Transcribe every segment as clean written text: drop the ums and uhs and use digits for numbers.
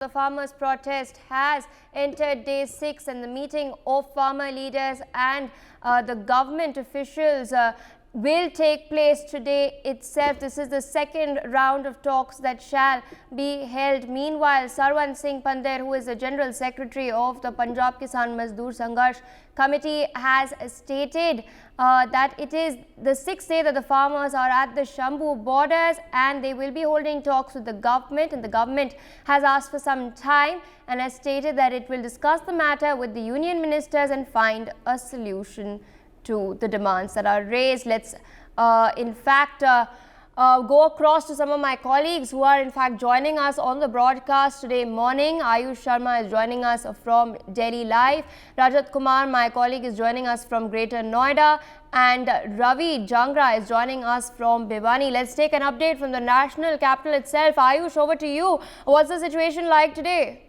The farmers' protest has entered day 6 and the meeting of farmer leaders and the government officials will take place today itself. This is the second round of talks that shall be held. Meanwhile, Sarwan Singh Pandher, who is the General Secretary of the Punjab Kisan Mazdoor Sangharsh Committee, has stated that it is the sixth day that the farmers are at the Shambhu borders and they will be holding talks with the government, and the government has asked for some time and has stated that it will discuss the matter with the union ministers and find a solution to the demands that are raised. Let's go across to some of my colleagues who are in fact joining us on the broadcast today morning. Ayush Sharma is joining us from Delhi Live. Rajat Kumar, my colleague, is joining us from Greater Noida, and Ravi Jangra is joining us from Bhiwani. Let's take an update from the national capital itself. Ayush, over to you. What's the situation like today?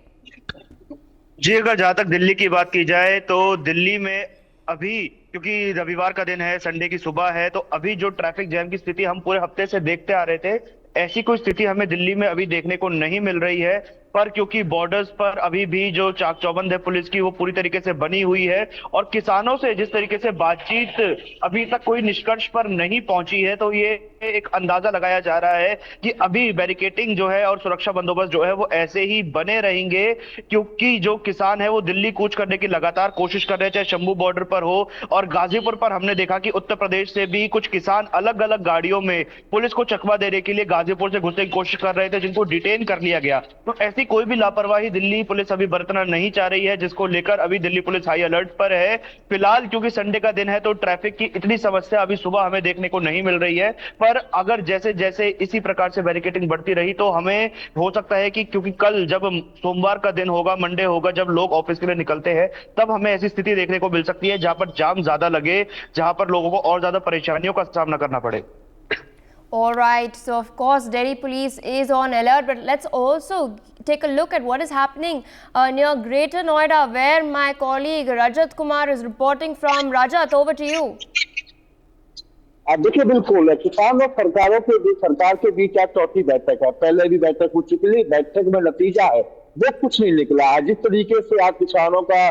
जी, अगर जहां तक दिल्ली की बात की जाए तो दिल्ली में अभी, क्योंकि रविवार का दिन है, संडे की सुबह है, तो अभी जो ट्रैफिक जैम की स्थिति हम पूरे हफ्ते से देखते आ रहे थे, ऐसी कोई स्थिति हमें दिल्ली में अभी देखने को नहीं मिल रही है। पर क्योंकि बॉर्डर्स पर अभी भी जो चाक चौबंद है पुलिस की, वो पूरी तरीके से बनी हुई है और किसानों से जिस तरीके से बातचीत अभी तक कोई निष्कर्ष पर नहीं पहुंची है, तो ये एक अंदाजा लगाया जा रहा है कि अभी बैरिकेटिंग जो है और सुरक्षा बंदोबस्त जो है वो ऐसे ही बने रहेंगे, क्योंकि जो किसान है वो दिल्ली कूच करने की लगातार कोशिश कर रहे हैं, चाहे शंभू बॉर्डर पर हो और गाजीपुर पर। हमने देखा कि उत्तर प्रदेश से भी कुछ किसान अलग अलग गाड़ियों में पुलिस को चकमा देने के लिए गाजीपुर से घुसने की कोशिश कर रहे थे, जिनको डिटेन कर लिया गया। तो ऐसी कोई भी लापरवाही दिल्ली पुलिस अभी बरतना नहीं चाह रही है, जिसको लेकर अभी दिल्ली पुलिस हाई अलर्ट पर है। फिलहाल क्योंकि संडे का दिन है तो ट्रैफिक की इतनी समस्या अभी सुबह हमें देखने को नहीं मिल रही है, पर अगर जैसे जैसे इसी प्रकार से बैरिकेटिंग बढ़ती रही तो हमें हो सकता है कि, क्योंकि कल जब सोमवार का दिन होगा, मंडे होगा, जब लोग ऑफिस के लिए निकलते हैं, तब हमें ऐसी स्थिति देखने को मिल सकती है जहां पर जाम ज्यादा लगे, जहां पर लोगों को और ज्यादा परेशानियों का सामना करना पड़े। All right, so of course Delhi police is on alert, but let's also take a look at what is happening near Greater Noida, where my colleague Rajat Kumar is reporting from. Rajat, over to you. देखिए, बिल्कुल किसान और सरकार के बीच आज चौथी बैठक है। पहले भी बैठक हो चुकी है। बैठक में नतीजा है वो कुछ नहीं निकला है। जिस तरीके से आज किसानों का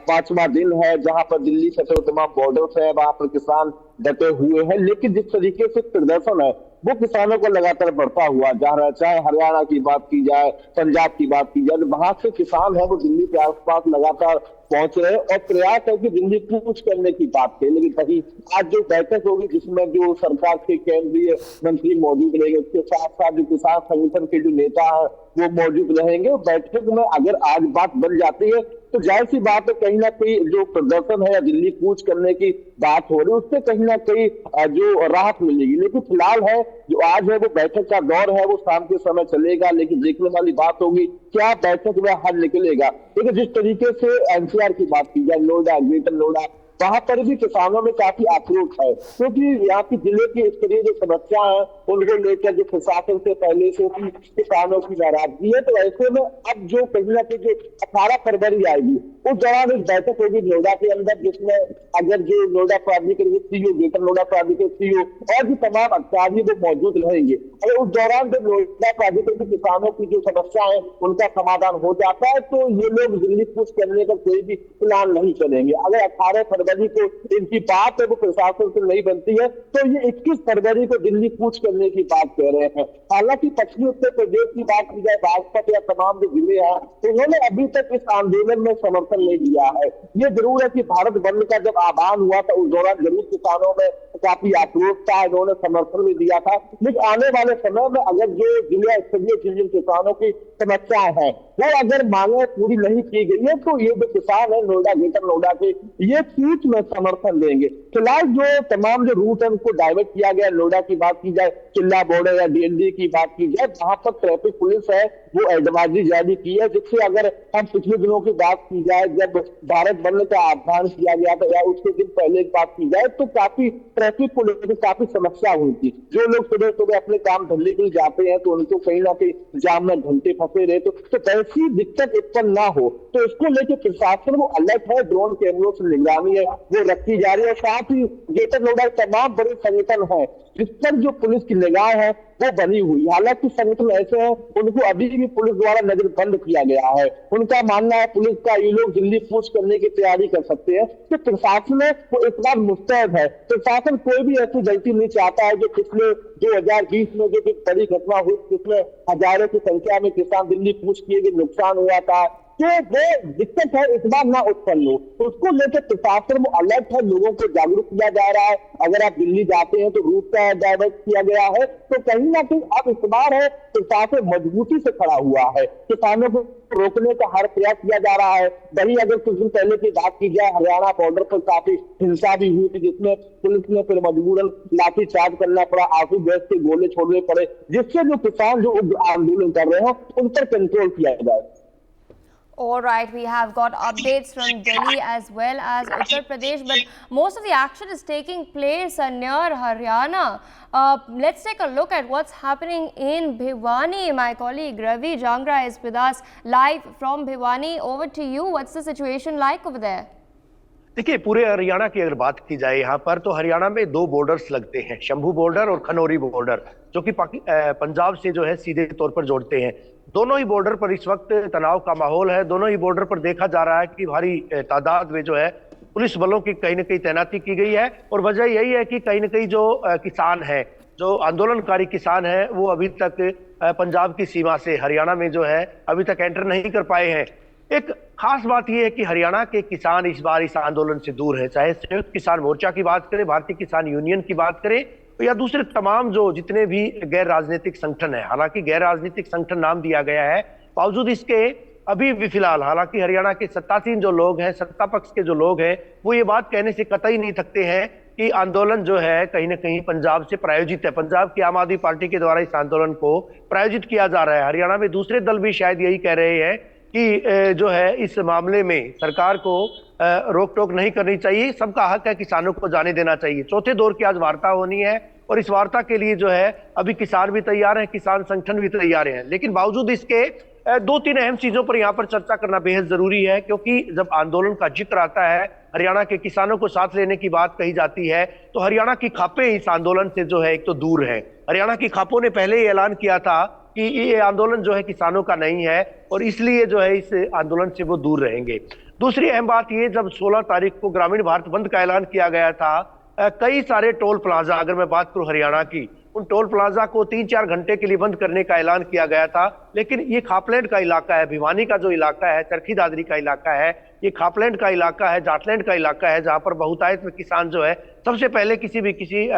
5वां दिन है, जहां पर दिल्ली से तमाम बॉर्डर है, वहां पर किसान डटे हुए हैं, लेकिन जिस तरीके से प्रदर्शन है वो किसानों को लगातार बढ़ता हुआ जा रहा है। चाहे हरियाणा की बात की जाए, पंजाब की बात की जाए, वहां से किसान है वो दिल्ली के आसपास लगातार पहुंच रहे और प्रयास है कि दिल्ली कूच करने की बात है। लेकिन कहीं आज जो बैठक होगी जिसमें जो सरकार के केंद्रीय मंत्री मौजूद रहेंगे, उसके साथ साथ जो किसान संगठन के जो नेता है वो मौजूद रहेंगे। बैठक में अगर आज बात बन जाती है तो जाहिर सी बात है कहीं ना कहीं जो प्रदर्शन है या दिल्ली कूच करने की बात हो रही है उससे कहीं ना कहीं जो राहत मिलेगी। लेकिन फिलहाल है जो आज है वो बैठक का दौर है, वो शाम के समय चलेगा, लेकिन देखने वाली बात होगी क्या बैठक में हल निकलेगा। लेकिन जिस तरीके से एनसीआर की बात की जाए, नोएडा, ग्रेटर नोएडा, वहां पर भी किसानों में काफी आक्रोश है, क्योंकि यहाँ की जिले की स्तरीय जो समस्या है उनको लेकर जो प्रशासन से पहले से भी किसानों की नाराजगी है। तो ऐसे में अब जो कहीं ना कहीं जो 18 फरवरी आएगी उस दौरान एक बैठक होगी नोएडा के अंदर, जिसमें अगर जो नोएडा प्राधिकरण के सीईओ, ग्रेटर नोएडा प्राधिकरण के सीईओ और भी तमाम अधिकारी वो मौजूद रहेंगे। अगर उस दौरान जब नोएडा प्राधिकरण के किसानों की जो समस्या है उनका समाधान हो जाता है तो ये लोग दिल्ली कूच करने का कोई भी प्लान नहीं चलेंगे। अगर 18 फरवरी को इनकी बात है वो प्रशासन से नहीं बनती है तो ये 21 फरवरी को दिल्ली कूच करने की बात कह रहे हैं। हालांकि पश्चिमी उत्तर प्रदेश की बात की जाए, बागपत या तमाम जो जिले हैं, उन्होंने अभी तक इस आंदोलन में समर्थन नहीं दिया है। ये जरूर है कि भारत बंद का जब आह्वान हुआ था उस दौरान जरूर किसानों में काफी आक्रोश था, इन्होंने समर्थन भी दिया था। लेकिन आने वाले समय में अगर जो जिला स्तरीय जिन किसानों की समस्याएं हैं वो अगर मांगे पूरी नहीं की गई है तो ये जो किसान है नोएडा, ग्रेटर नोएडा के, ये कूच में समर्थन देंगे। फिलहाल जो तमाम जो रूट है उनको डाइवर्ट किया गया। नोएडा की बात की जाए, चिल्ला बॉर्डर या डीएनडी की बात की जाए, वहां पर ट्रैफिक पुलिस है वो एडवाइजरी जारी की है, जिससे अगर हम पिछले दिनों की बात की जाए जब भारत बंद का आह्वान किया गया था या उसके दिन पहले की बात की जाए तो काफी ट्रैफिक को लेकर काफी समस्या हुई थी। जो लोग सुबह सुबह अपने काम धंधे के लिए जाते हैं तो उनको कहीं ना कहीं जाम में घंटे फंसे रहे, तो ऐसी दिक्कत उत्पन्न ना हो तो इसको लेकर प्रशासन वो अलर्ट है, ड्रोन कैमरों से निगरानी है वो रखी जा रही है। साथ ही ग्रेटर नोएडा तमाम बड़े संगठन है जिस पर जो पुलिस की निगाह है वो बनी हुई। हालांकि संगठन ऐसे हैं उनको अभी भी पुलिस द्वारा नजरबंद किया गया है। उनका मानना है पुलिस का ये लोग दिल्ली कूच करने की तैयारी कर सकते हैं। तो प्रशासन है वो इस बार मुस्तैद है। प्रशासन कोई भी ऐसी गलती नहीं चाहता है जो पिछले 2020 में जो बड़ी घटना हुई, जिसमें हजारों की संख्या में किसान दिल्ली कूच किए गए, नुकसान हुआ था, तो वो दिक्कत है इस बार ना उत्पन्न हो, उसको लेकर प्रशासन में अलर्ट है, लोगों को जागरूक किया जा रहा है। अगर आप दिल्ली जाते हैं तो रूट का डाइवर्ट किया गया है, तो कहीं ना कहीं अब इस बार है प्रशासन मजबूती से खड़ा हुआ है, किसानों को रोकने का हर प्रयास किया जा रहा है। वही अगर कुछ दिन पहले की बात की जाए, हरियाणा बॉर्डर पर काफी हिंसा भी हुई थी, जिसमें पुलिस ने फिर मजबूरन लाठीचार्ज करना पड़ा, आंसू गैस के गोले छोड़ने पड़े, जिससे जो किसान जो आंदोलन कर रहे हैं उन पर कंट्रोल किया जाए। All right, we have got updates from Delhi as well as Uttar Pradesh, but most of the action is taking place near Haryana. Let's take a look at what's happening in Bhiwani. My colleague Ravi Jangra is with us live from Bhiwani. Over to you. What's the situation like over there? देखिए, पूरे हरियाणा की अगर बात की जाए यहाँ पर, तो हरियाणा में दो बॉर्डर्स लगते हैं, शंभू बॉर्डर और खनौरी बॉर्डर, जो कि पंजाब से जो है सीधे तौर पर जोड़ते हैं। दोनों ही बॉर्डर पर इस वक्त तनाव का माहौल है। दोनों ही बॉर्डर पर देखा जा रहा है कि भारी तादाद में जो है पुलिस बलों की कहीं न कहीं तैनाती की गई है। और वजह यही है कि कहीं न कहीं जो किसान है, जो आंदोलनकारी किसान है, वो अभी तक पंजाब की सीमा से हरियाणा में जो है अभी तक एंटर नहीं कर पाए हैं। एक खास बात यह है कि हरियाणा के किसान इस बार इस आंदोलन से दूर है, चाहे संयुक्त किसान मोर्चा की बात करें, भारतीय किसान यूनियन की बात करें, या दूसरे तमाम जो जितने भी गैर राजनीतिक संगठन है। हालांकि गैर राजनीतिक संगठन नाम दिया गया है, बावजूद इसके अभी भी फिलहाल हालांकि हरियाणा के सत्तासीन जो लोग हैं, सत्ता पक्ष के जो लोग हैं, वो ये बात कहने से कतई नहीं थकते हैं कि आंदोलन जो है कहीं ना कहीं पंजाब से प्रायोजित है। पंजाब की आम आदमी पार्टी के द्वारा इस आंदोलन को प्रायोजित किया जा रहा है। हरियाणा में दूसरे दल भी शायद यही कह रहे हैं कि जो है इस मामले में सरकार को रोक टोक नहीं करनी चाहिए, सबका हक है, किसानों को जाने देना चाहिए। चौथे दौर की आज वार्ता होनी है और इस वार्ता के लिए जो है अभी किसान भी तैयार हैं, किसान संगठन भी तैयार हैं। लेकिन बावजूद इसके दो तीन अहम चीजों पर यहाँ पर चर्चा करना बेहद जरूरी है, क्योंकि जब आंदोलन का जिक्र आता है, हरियाणा के किसानों को साथ लेने की बात कही जाती है, तो हरियाणा की खापें इस आंदोलन से जो है एक तो दूर है। हरियाणा की खापों ने पहले ही ऐलान किया था कि ये आंदोलन जो है किसानों का नहीं है और इसलिए जो है इस आंदोलन से वो दूर रहेंगे। दूसरी अहम बात ये, जब 16 तारीख को ग्रामीण भारत बंद का ऐलान किया गया था, कई सारे टोल प्लाजा, अगर मैं बात करूं हरियाणा की, उन टोल प्लाजा को 3-4 घंटे के लिए बंद करने का ऐलान किया गया था। लेकिन ये खापलैंड का इलाका है, भिवानी का जो इलाका है, चरखी दादरी का इलाका है, ये खापलैंड का इलाका है, जाटलैंड का इलाका है, जहां पर बहुतायत में किसान जो है सबसे पहले किसी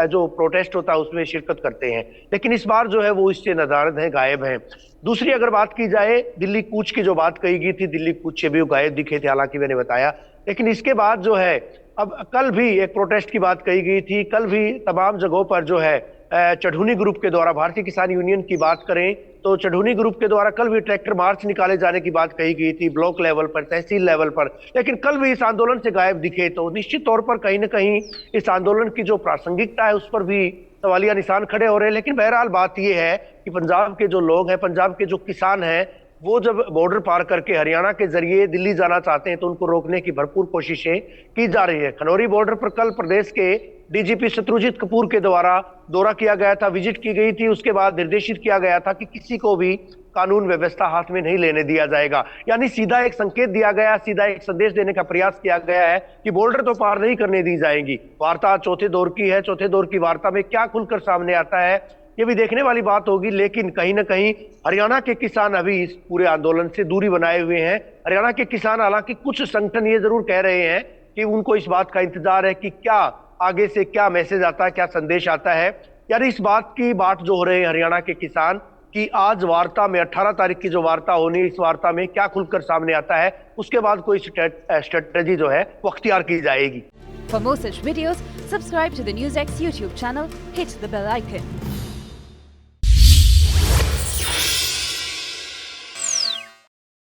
जो प्रोटेस्ट होता है उसमें शिरकत करते हैं। लेकिन इस बार जो है वो इससे नदारद हैं, गायब हैं। दूसरी अगर बात की जाए, दिल्ली कूच की जो बात कही गई थी, दिल्ली कूच से भी वो गायब दिखे थे, हालांकि मैंने बताया। लेकिन इसके बाद जो है अब कल भी एक प्रोटेस्ट की बात कही गई थी, कल भी तमाम जगहों पर जो है चढ़ूनी ग्रुप के द्वारा, भारतीय किसान यूनियन की बात करें तो चढ़ूनी ग्रुप के द्वारा कल भी ट्रैक्टर मार्च निकाले जाने की बात कही गई थी, ब्लॉक लेवल पर, तहसील लेवल पर। लेकिन कल भी इस आंदोलन से गायब दिखे, तो निश्चित तौर पर कहीं ना कहीं इस आंदोलन की जो प्रासंगिकता है उस पर भी सवालिया निशान खड़े हो रहे हैं। लेकिन बहरहाल बात यह है कि पंजाब के जो लोग हैं, पंजाब के जो किसान हैं, वो जब बॉर्डर पार करके हरियाणा के जरिए दिल्ली जाना चाहते हैं तो उनको रोकने की भरपूर कोशिशें की जा रही है। खनौरी बॉर्डर पर कल प्रदेश के डीजीपी शत्रुजीत कपूर के द्वारा दौरा किया गया था, विजिट की गई थी। उसके बाद निर्देशित किया गया था कि किसी को भी कानून व्यवस्था हाथ में नहीं लेने दिया जाएगा। यानी सीधा एक संकेत दिया गया, सीधा एक संदेश देने का प्रयास किया गया है कि बॉर्डर तो पार नहीं करने दी जाएंगी। वार्ता चौथे दौर की है, चौथे दौर की वार्ता में क्या खुलकर सामने आता है ये भी देखने वाली बात होगी। लेकिन कहीं ना कहीं हरियाणा के किसान अभी इस पूरे आंदोलन से दूरी बनाए हुए हैं। हरियाणा के किसान, हालांकि कुछ संगठन ये जरूर कह रहे हैं कि उनको इस बात का इंतजार है कि क्या आगे से क्या मैसेज आता है, क्या संदेश आता है। यार इस बात की बात जो हो रही है हरियाणा के किसान कि आज वार्ता में 18 तारीख की जो वार्ता होनी, इस वार्ता में क्या खुलकर सामने आता है, उसके बाद कोई स्ट्रेटजी जो है वो अख्तियार की जाएगी। For more such videos, subscribe to the NewsX YouTube channel, hit the bell icon.